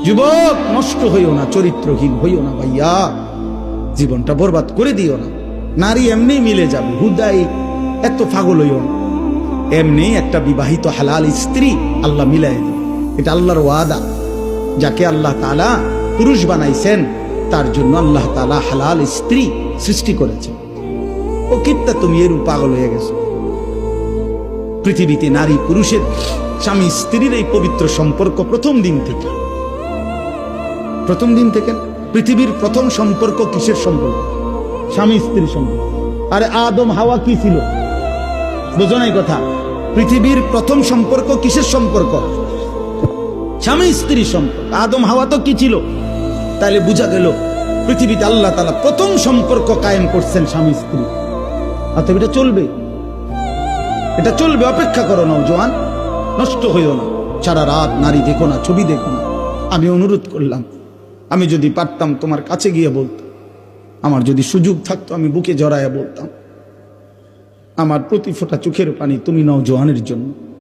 যুবক, নষ্ট হইও না, চরিত্রহীন হইও না ভাইয়া, জীবনটা বরবাদ করে দিও না। নারী এমনি মিলে যাবে, হুদাই এত পাগল হইও না। এমনি একটা বিবাহিত হালাল স্ত্রী আল্লাহ মিলাই দেবে, এটা আল্লাহর ওয়াদা। যাকে আল্লাহ তাআলা পুরুষ বানাইছেন তার জন্য আল্লাহ তাআলা হালাল স্ত্রী সৃষ্টি করেছেন। ও কিত্তা তুমি এরূপ পাগল হয়ে গেছো? পৃথিবীতে নারী পুরুষের, স্বামী স্ত্রীর এই পবিত্র সম্পর্ক প্রথম দিন থেকে পৃথিবীর প্রথম সম্পর্ক কিসের সম্পর্ক? স্বামী স্ত্রীর সম্পর্ক। আরে আদম হাওয়া কি ছিল? বুঝো নাই কথা? পৃথিবীর প্রথম সম্পর্ক কিসের সম্পর্ক? স্বামী স্ত্রীর সম্পর্ক। আদম হাওয়া তো কি ছিল? তাহলে বোঝা গেল পৃথিবীতে আল্লাহ তাআলা প্রথম সম্পর্ক কায়েম করছেন স্বামী স্ত্রী। অতএব এটা চলবে, অপেক্ষা করো নওজোয়ান, নষ্ট হইও না। সারা রাত নারী দেখো না, ছবি দেখো না। আমি অনুরোধ করলাম, আমি যদি পারতাম তোমার কাছে গিয়ে বলতাম, আমার যদি সুযোগ থাকতো আমি বুকে জড়াইয়া বলতাম, আমার প্রতি ফোঁটা চোখের পানি তুমি নওজোয়ানের জন্য।